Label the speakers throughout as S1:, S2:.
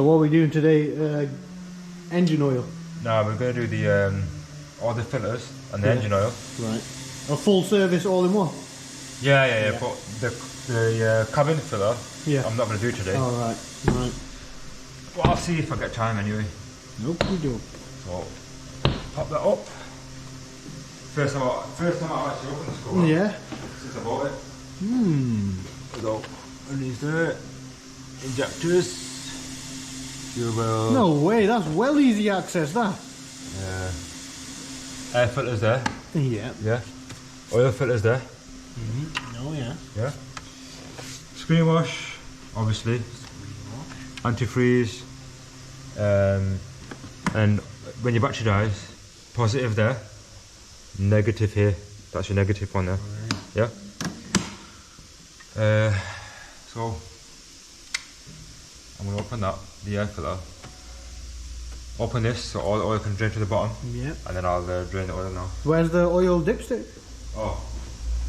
S1: So what are we doing today? Engine oil?
S2: No, we're going to do the all the filters and the engine oil.
S1: Right. A full service all in one?
S2: Yeah. But the cabin filler, I'm not going to do today.
S1: All right.
S2: Well, I'll see if I get time anyway.
S1: Nope, we do.
S2: So, pop that up. First time I've actually opened this cover.
S1: Yeah.
S2: Since I bought it. There we go. Underneath there. Injectors.
S1: No way, that's well easy access, that.
S2: Air filters there.
S1: Yeah.
S2: Oil filters there.
S1: Oh yeah.
S2: Yeah. Screen wash, obviously. Antifreeze. And when your battery dies, positive there, negative here. That's your negative one there. Yeah. So I'm gonna open that, the air filter. Open this so all the oil can drain to the bottom.
S1: Yeah.
S2: And then I'll drain the oil now.
S1: Where's the oil dipstick?
S2: Oh.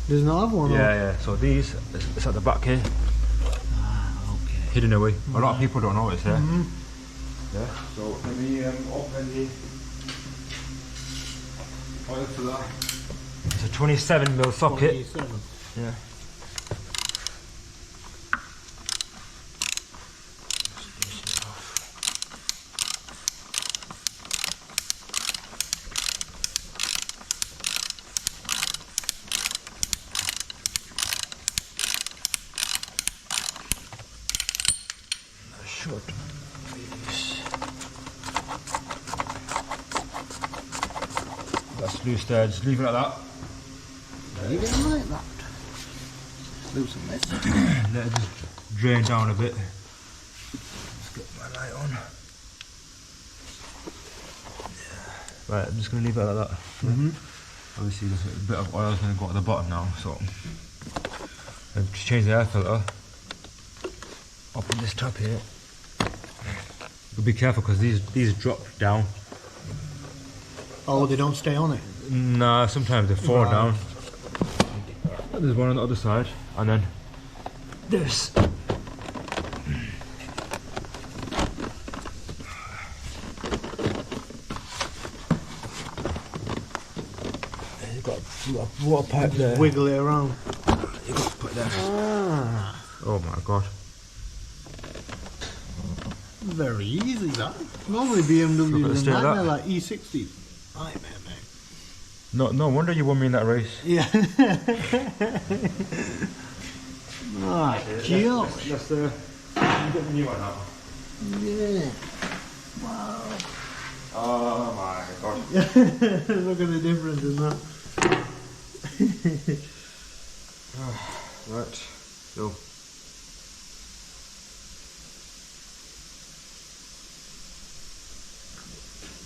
S1: Does not have one?
S2: Yeah. So these, it's at the back here.
S1: Okay.
S2: Hidden away. A lot of people don't know it's there. Yeah. So let me open the oil filter. It's a 27mm socket.
S1: 27.
S2: Yeah. Short piece. That's loose there, just leave it like that.
S1: Leave it like that. Loosen this.
S2: Let it just drain down a bit. Let's get my light on. Yeah. Right, I'm just going to leave it like that. Obviously there's a bit of oil going to go at the bottom now, so I've changed the air filter. Open this top here. But be careful because these drop down.
S1: Oh, they don't stay on it?
S2: Nah, sometimes they fall down. There's one on the other side, and then this. You've got a water pipe there.
S1: Wiggle it around.
S2: You've got to put it there. Oh my god.
S1: Very easy, that. Normally BMW is a nightmare, like E60. Nightmare, mate.
S2: No wonder you won me in that race.
S1: Yeah. Chill.
S2: Let's get the new one out.
S1: Yeah. Wow.
S2: Oh my god.
S1: Look at the difference in that.
S2: Right. So.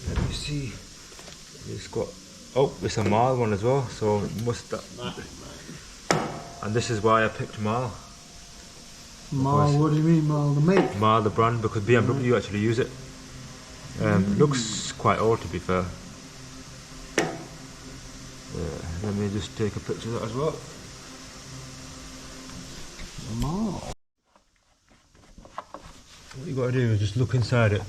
S2: Let me see. It's got. Oh, it's a Marl one as well. So must that. And this is why I picked Marl.
S1: Marl, what do you mean, Marl? The make?
S2: Marl, the brand, because BMW actually use it. Looks quite old, to be fair. Let me just take a picture of that as well.
S1: Marl.
S2: What you got to do is just look inside it.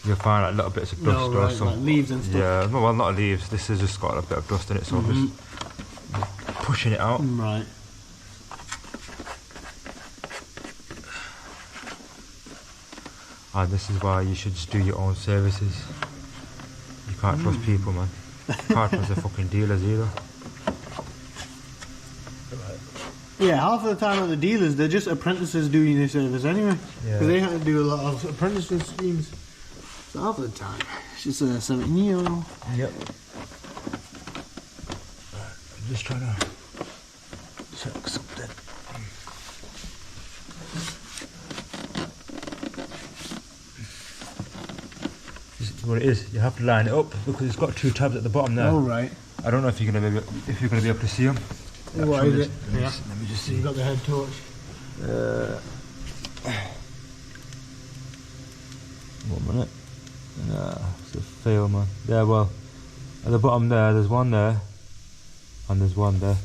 S2: You'll find like little bits of dust or something.
S1: Like leaves and stuff.
S2: Yeah, no, well, not leaves. This has just got a bit of dust in it, so I'm just pushing it out.
S1: Right.
S2: And this is why you should just do your own services. You can't trust people, man. You can't trust the fucking dealers either.
S1: Yeah, half of the time at the dealers, they're just apprentices doing their service anyway. Because they have to do a lot of apprenticeship schemes. So half of the time, it's just a 17-year-old.
S2: Yep. I'm just trying to check something. What it is, you have to line it up because it's got two tabs at the bottom there.
S1: Oh right.
S2: I don't know if you're gonna be able to see them.
S1: What is it?
S2: Let me just see.
S1: You've got the head torch.
S2: One minute. It's a fail, man. Yeah, well, at the bottom there, there's one there, and there's one there.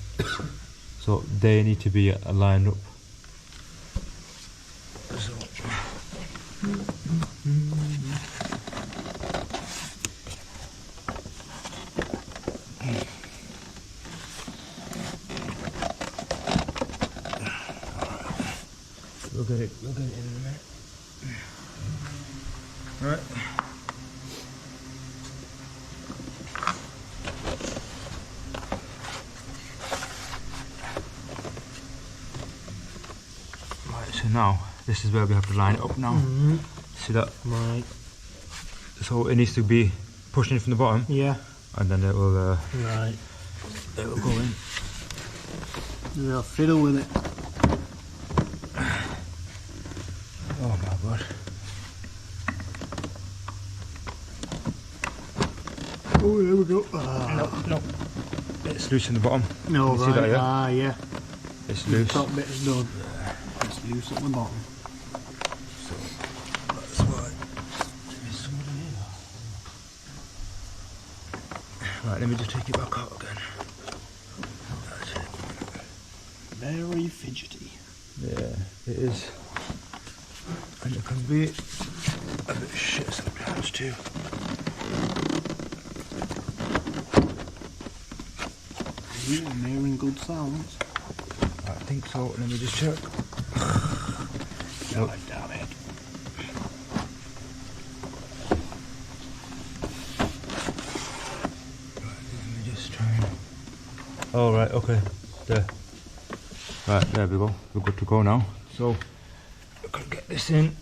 S2: So they need to be aligned up. So, We'll get it in a minute. Right. Right, so now this is where we have to line it up now. See that?
S1: Right.
S2: So it needs to be pushed in from the bottom.
S1: Yeah.
S2: And then it will
S1: right.
S2: It will go in.
S1: We'll fiddle with it.
S2: Oh my god.
S1: Oh, there we go.
S2: No. It's loose in the bottom.
S1: No,
S2: you
S1: right.
S2: See that, yeah?
S1: Ah, yeah.
S2: It's loose.
S1: The top bit's done. It's loose at the bottom.
S2: So that's why. Right, let me just take it back out again. That's it.
S1: Very fidgety.
S2: Yeah, it is. And it can be a bit shit sometimes too.
S1: Yeah, and they're in good sounds.
S2: I think so. Let me just check.
S1: God damn it.
S2: Right, let me just try and... Oh, right, okay. There. Right, there we go. We're good to go now. So, we can get this in.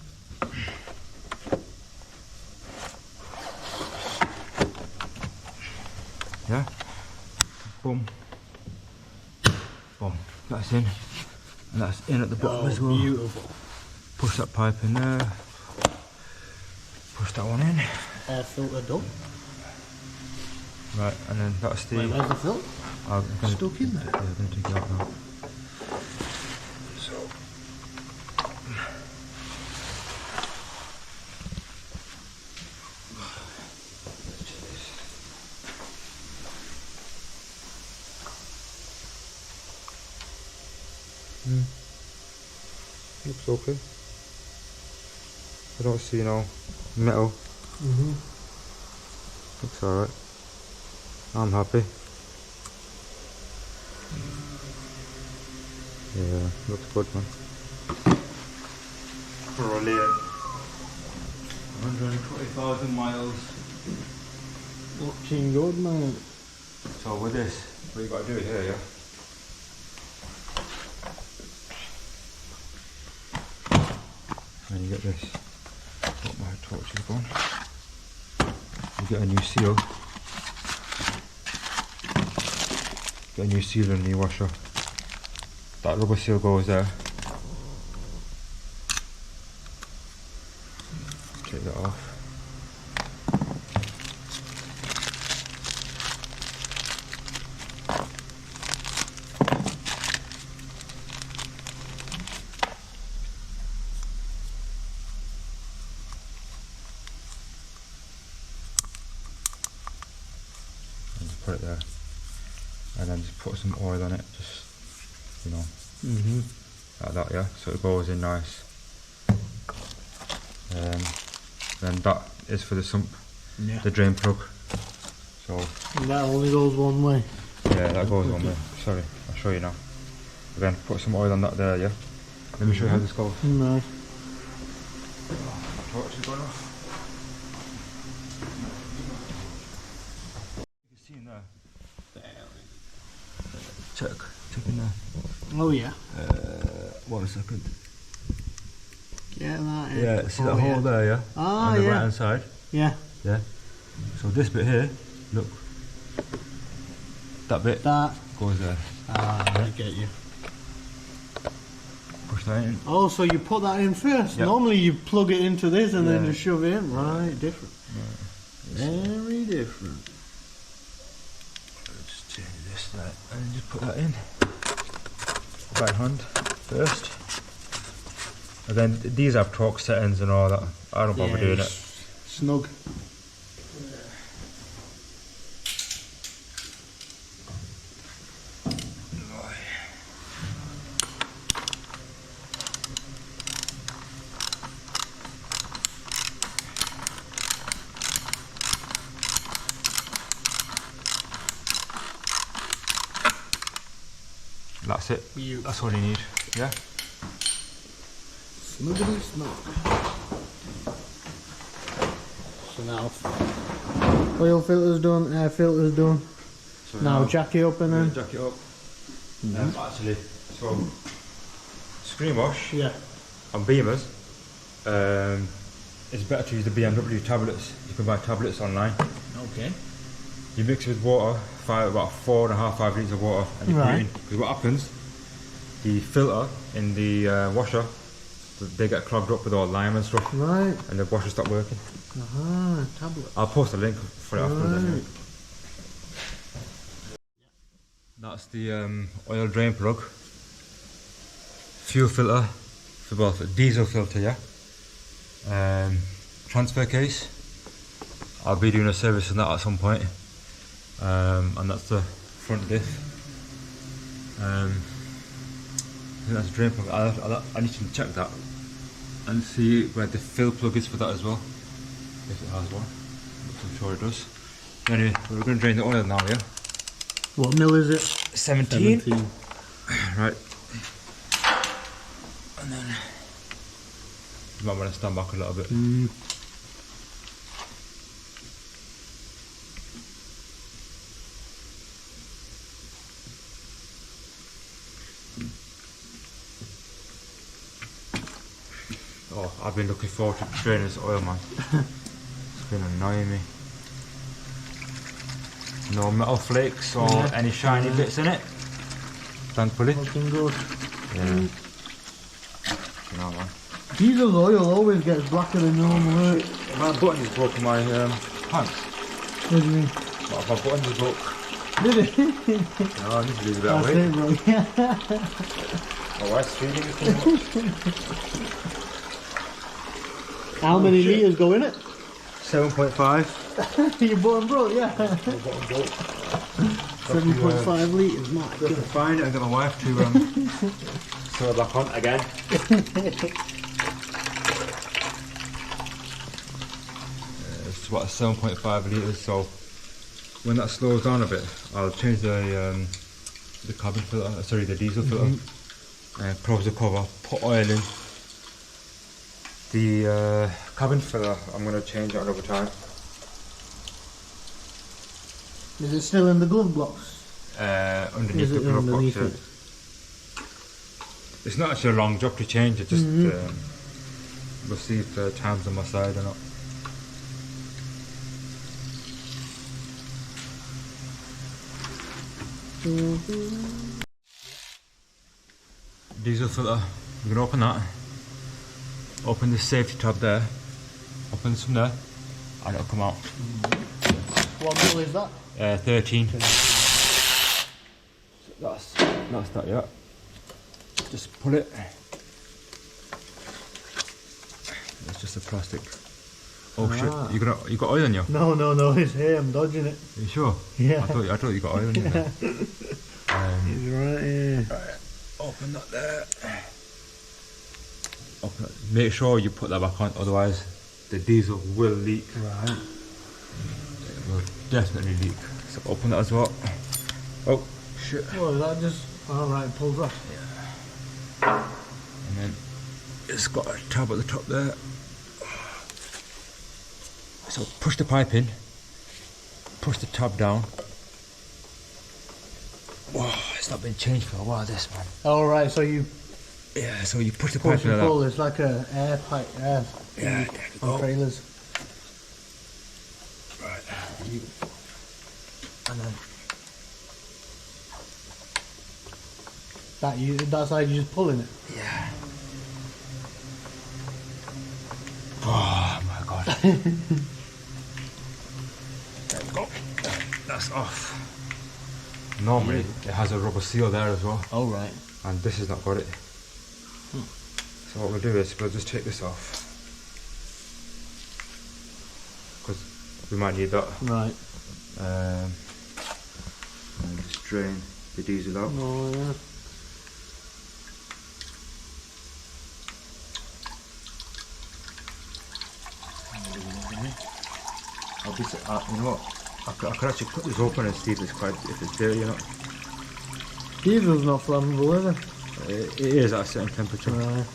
S2: Yeah. Boom. Boom. That's in. And that's in at the bottom as well.
S1: Beautiful.
S2: Push that pipe in there. Push that one in.
S1: Air filter done.
S2: Right, and then that's the...
S1: Wait, where's the filter?
S2: I'm gonna,
S1: Stuck in there?
S2: Yeah, I'm going to take it out now. So... Looks okay. I don't see no metal. Looks alright. I'm happy. Yeah, looks good, man. Brilliant. 120,000 miles.
S1: Looking good, man.
S2: So with this, what you got to do here, yeah? And you get this. Put my torches on. You get a new seal. Get a new seal and a new washer. That rubber seal goes there. Take that off. And just put it there. And then just put some oil on it, just, you know, like that, yeah, so it goes in nice. Then that is for the sump,
S1: Yeah.
S2: the drain plug. So
S1: And that only goes one way.
S2: yeah, that goes on there. Sorry, I'll show you now. Again, put some oil on that there, yeah. Let me show you how this goes.
S1: Nice.
S2: Torch is going off. You can see in there. Check in there.
S1: Oh yeah.
S2: 1 second.
S1: Get that in.
S2: Yeah, see that hole there, yeah?
S1: Ah,
S2: on the
S1: yeah.
S2: right hand side.
S1: Yeah.
S2: Yeah. So this bit here, look. That bit
S1: That.
S2: goes there.
S1: Ah, I get you.
S2: Push that in.
S1: Oh, so you put that in first.
S2: Yep.
S1: Normally you plug it into this and then
S2: Yeah.
S1: just shove it in. Right, different. Very different.
S2: Just change this there and then just put that in. Right hand first. And then these have Torx settings and all that. I don't bother doing it.
S1: Snug.
S2: That's it. That's all you need. Yeah.
S1: Smoogity smoke. So now oil filter's done, air filter's done.
S2: So
S1: now jack it up and then
S2: jack it up. Actually, so screen wash.
S1: Yeah.
S2: On Beamers, it's better to use the BMW tablets. You can buy tablets online.
S1: Okay.
S2: You mix it with water, about 4.5, 5 litres of water, and you put it in. Because what happens, the filter in the washer, they get clogged up with all lime and stuff.
S1: Right.
S2: And the washer stop working.
S1: Tablet.
S2: I'll post a link for it afterwards anyway. That's the oil drain plug. Fuel filter, for both diesel filter, yeah. Transfer case. I'll be doing a service on that at some point. And that's the front diff. I think that's a drain plug. I need to check that and see where the fill plug is for that as well, if it has one, which I'm sure it does. Anyway, we're going to drain the oil now, yeah?
S1: What mil is it?
S2: 17. Right. And then you might want to stand back a little bit. Oh, I've been looking forward to draining this oil, man. It's been annoying me. No metal flakes or any shiny bits in it, thankfully.
S1: Looking good.
S2: Yeah. You know, man.
S1: Diesel oil always gets blacker than normal.
S2: My button just broke in my pants.
S1: What do you mean?
S2: My button just broke.
S1: Did it?
S2: No, I need to leave it that way.
S1: That's it, bro.
S2: My wife's feeding me too much.
S1: How many litres go in it?
S2: 7.5.
S1: Your button broke, yeah.
S2: My button broke.
S1: 7.5 litres, Mark.
S2: Have to find it and get my wife to sew it back on again. It's about 7.5 litres, so when that slows down a bit, I'll change the cabin filter, sorry, the diesel filter, and close the cover, put oil in. The cabin filter, I'm going to change it another time.
S1: Is it still in the glove box?
S2: Underneath the glove box, yeah. It's not actually a long job to change, it just we'll see if the time's on my side or not. Diesel filter, we're going to open that. Open the safety tab there, open this from there, and it'll come out.
S1: What mil is that?
S2: 13. So that's that, yeah. Just pull it. It's just a plastic. Oh shit! You got oil in you?
S1: No, it's here. I'm dodging it.
S2: Are you sure?
S1: Yeah.
S2: I thought you got oil in you. There.
S1: It's right here.
S2: Right, open that there. Make sure you put that back on, otherwise the diesel will leak.
S1: Right.
S2: It will definitely leak. So open that as well. Oh shit.
S1: Oh, is that just... Alright, pulls off.
S2: Yeah. And then it's got a tab at the top there. So push the pipe in, push the tab down. Wow, it's not been changed for a while, this one.
S1: Alright, so you...
S2: Yeah, so you push the
S1: push
S2: pipe in
S1: and
S2: like
S1: pull,
S2: that.
S1: it's like a air pipe, air
S2: Yeah, there we go.
S1: on trailers.
S2: Right.
S1: And then... That side you're just pulling it?
S2: Yeah. Oh my god. There we go. That's off. Normally it has a rubber seal there as well.
S1: Oh right.
S2: And this has not got it. So what we'll do is we'll just take this off, because we might need that.
S1: Right.
S2: And just drain the diesel out.
S1: Oh yeah.
S2: You know what? I could actually cut this open and see if it's dirty or not.
S1: Diesel's not flammable, is it?
S2: It is at a certain temperature.
S1: Right.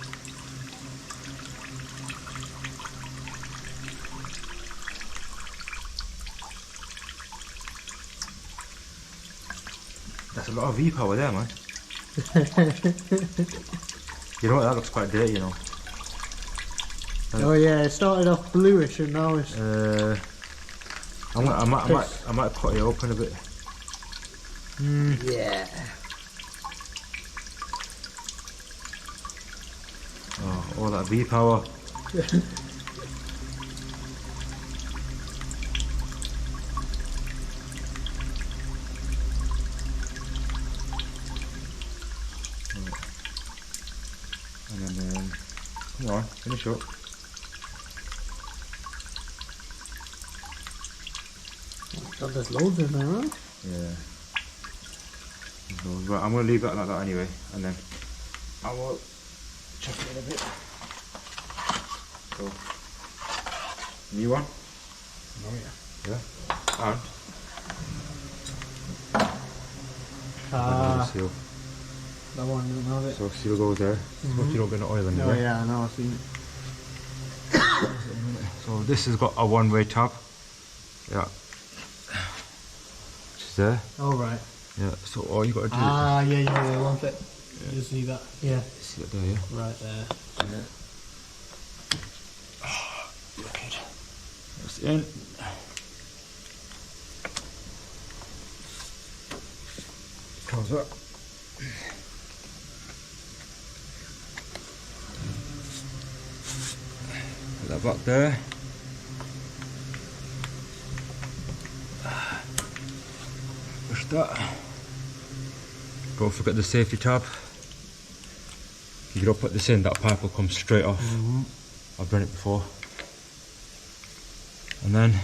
S2: That's a lot of V-power there, man. You know what, that looks quite dirty, you know.
S1: Oh yeah, it started off bluish and now it's...
S2: I might cut it open a bit.
S1: Yeah.
S2: Oh, all that V-power. And then, come on, finish up.
S1: God, there's loads in there, right?
S2: Yeah. Right, I'm going to leave that like that anyway, and then I will chuck it in a bit. So, new one?
S1: Oh yeah.
S2: Yeah. And
S1: Ah,
S2: seal.
S1: that one doesn't have it.
S2: So seal goes there. So you don't get no oil in
S1: Oh
S2: there.
S1: yeah, I know, I've seen it.
S2: So this has got a one-way tab. Yeah. Which is there.
S1: Oh right.
S2: Yeah. So all you got to do.
S1: Ah, yeah, one bit. Yeah. You see that? Yeah.
S2: See it there, yeah.
S1: Right there.
S2: Yeah. Wicked. That's in. Comes up. Put that back there. Push that. Don't forget the safety tab. If you don't put this in, that pipe will come straight off. I've done it before. And then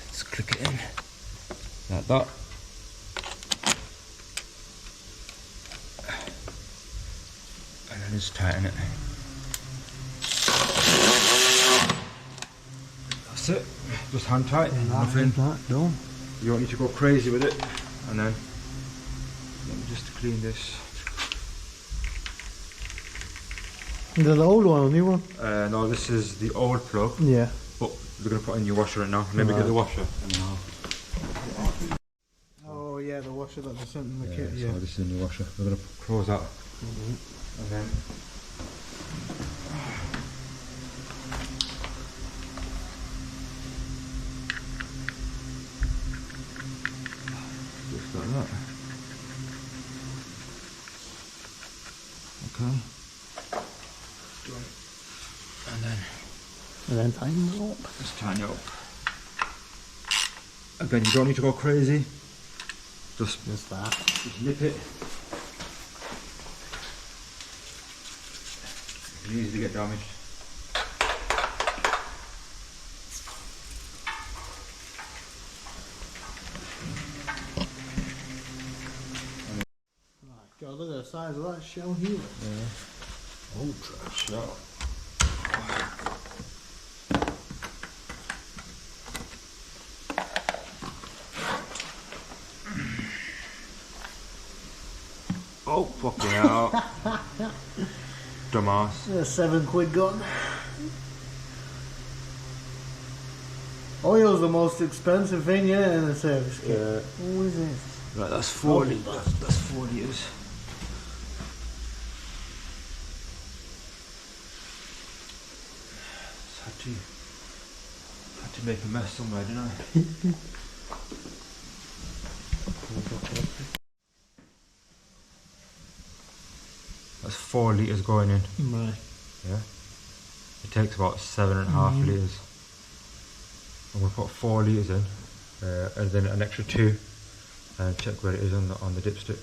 S2: just click it in like that. And then just tighten it. That's it. Just hand tight. Nothing.
S1: Done.
S2: You don't need to go crazy with it. And then let me just clean this.
S1: Is that the old one or new one?
S2: No, this is the old plug.
S1: Yeah.
S2: But we're gonna put a new washer in now. Let me get the washer.
S1: Oh yeah, the washer that they sent in the
S2: Yeah,
S1: kit.
S2: so
S1: Yeah.
S2: this is the new washer. We're gonna close that. And then just like that. Okay.
S1: And then tighten it up.
S2: Just tighten it up. Again, you don't need to go crazy. Just
S1: that.
S2: Just nip it. You can easily get damaged.
S1: God, look at the size of that shell here.
S2: Yeah. Ultra shell. Oh, fucking hell. Dumbass.
S1: A £7 gun. Oil's the most expensive thing, yeah, in a service kit.
S2: Yeah.
S1: What is this?
S2: Right, that's 4 litres. That's 4 litres. Had to make a mess somewhere, didn't I? That's 4 litres going in.
S1: Right.
S2: Yeah. It takes about 7.5 litres. I'm going to put 4 litres in, and then an extra 2, and check where it is on the dipstick.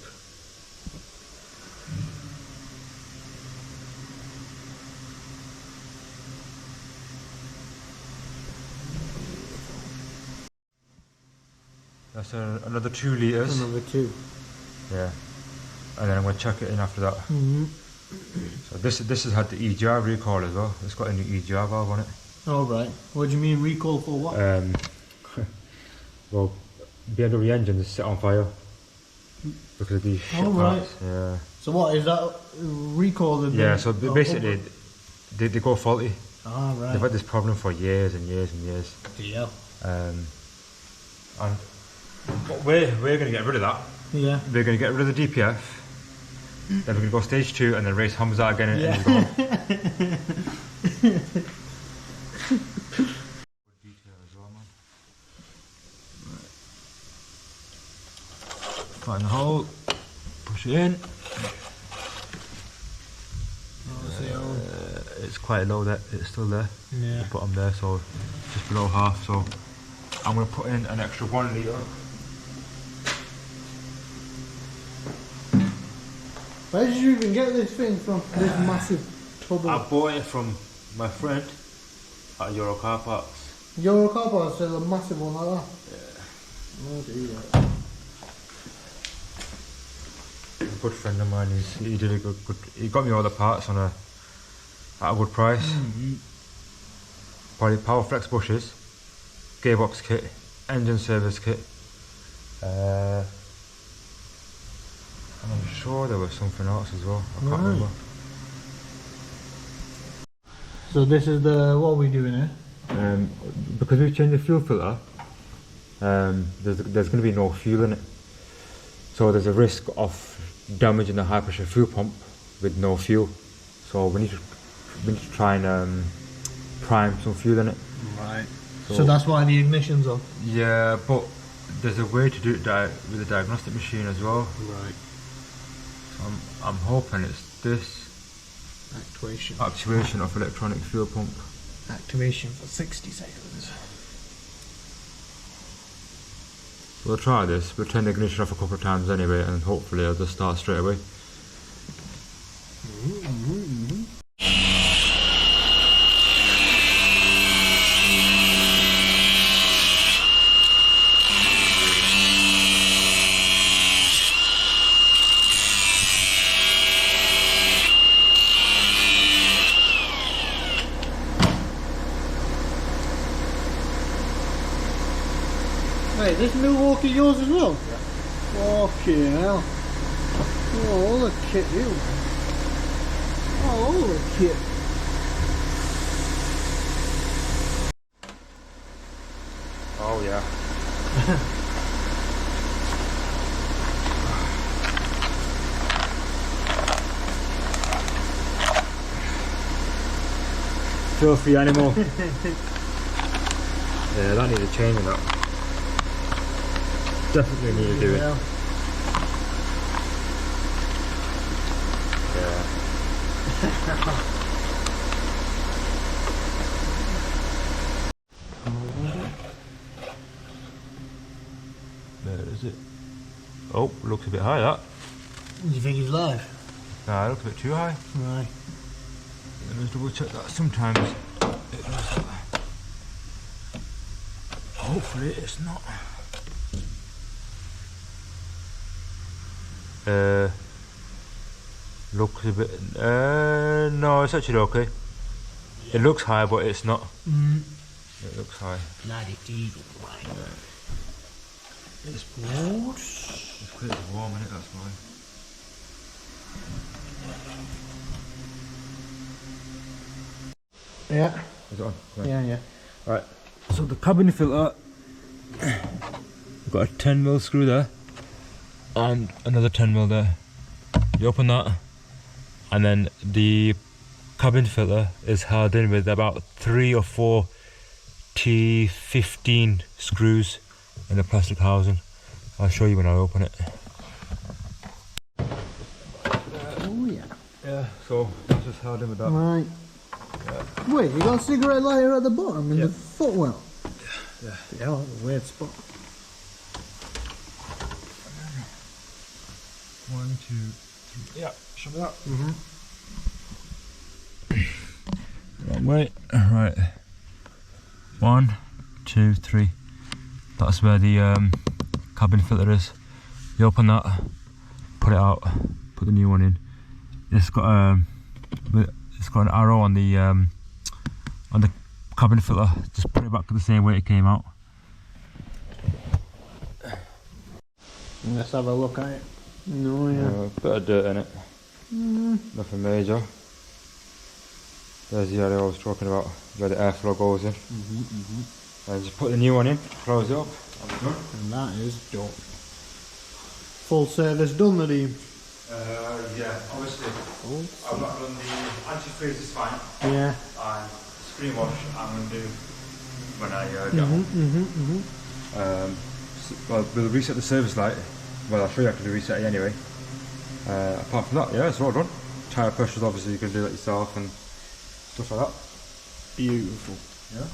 S2: That's another 2 litres.
S1: Another 2.
S2: Yeah. And then I'm going to chuck it in after that. So this has had the EGR recall as well. It's got a new EGR valve on it.
S1: Oh right. What do you mean recall for what?
S2: Well, BMW engines set on fire because of these shit parts. Yeah.
S1: So what is that recall?
S2: Yeah. So basically, they go faulty.
S1: Ah right.
S2: They've had this problem for years and years and years.
S1: Yeah.
S2: And we're going to get rid of that.
S1: Yeah.
S2: We're going to get rid of the DPF. Then we're going to go stage 2 and then race Hamza again and just go on. Find the hole, push it in. It's quite low there, it's still there.
S1: Yeah.
S2: The bottom there, so just below half. So I'm going to put in an extra 1 litre.
S1: Where did you even get this thing from? This massive tub?
S2: I bought it from my friend at Euro Car Parks.
S1: Your car park says a massive one like that?
S2: Yeah.
S1: Oh dear.
S2: A good friend of mine, he did a good, he got me all the parts at a good price. Probably power flex bushes, gearbox kit, engine service kit. And I'm sure there was something else as well. I can't remember.
S1: So this is the what are we doing here?
S2: Because we've changed the fuel filter, there's going to be no fuel in it. So there's a risk of damaging the high pressure fuel pump with no fuel. So we need to try and prime some fuel in it.
S1: Right. So that's why the ignition's off.
S2: Yeah, but there's a way to do it with a diagnostic machine as well.
S1: Right.
S2: So I'm hoping it's this actuation of electronic fuel pump.
S1: Activation for 60 seconds.
S2: We'll try this. We'll turn the ignition off a couple of times anyway, and hopefully it'll just start straight away.
S1: Wait, this Milwaukee yours as well? Yeah. Fucking hell. Oh, all the kit, you. Oh, all the kit.
S2: Oh yeah. Filthy animal. Yeah, that needs a change of that. Definitely need to do it. Yeah. There is it. Oh, looks a bit high that.
S1: Do you think he's live?
S2: Nah, it looks a bit too high.
S1: Right.
S2: Let me just double check that. Sometimes it does that. Hopefully it's not. Looks a bit. No, it's actually okay. Yeah. It looks high, but it's not. It looks high.
S1: Bloody diesel, right? It's
S2: It's
S1: bored.
S2: quite warm, isn't it? That's why.
S1: Yeah.
S2: Is it on?
S1: Yeah, yeah.
S2: Right. So the cabin filter. We've got a 10mm screw there. And another 10mm there. You open that, and then the cabin filter is held in with about 3 or 4 T15 screws in a plastic housing. I'll show you when I open it.
S1: Oh yeah.
S2: Yeah, so that's just held in with that.
S1: Right.
S2: Yeah.
S1: Wait, you got a cigarette lighter at the bottom in
S2: Yep.
S1: the footwell?
S2: Yeah.
S1: Yeah, that's a weird spot.
S2: 1, 2, 3. Yeah, show me that. Wrong way. Right. 1, 2, 3. That's where the cabin filter is. You open that, put it out, put the new one in. It's got an arrow on the cabin filter, just put it back the same way it came out.
S1: Let's have a look at it. No, yeah.
S2: Bit of dirt in it. Nothing major. There's the area I was talking about, where the airflow goes in. And just put the new one in, close it up, and we're done.
S1: And that is done. Full service done, the team.
S2: Yeah, obviously. I've not done the antifreeze, is fine.
S1: Yeah.
S2: And screen wash I'm going to do when I get home. Well, we'll reset the service light. Well, I'll show you how to do reset it anyway. Apart from that, yeah, it's all done. Tyre pressures, obviously you can do that yourself and stuff like that.
S1: Beautiful.
S2: Yeah.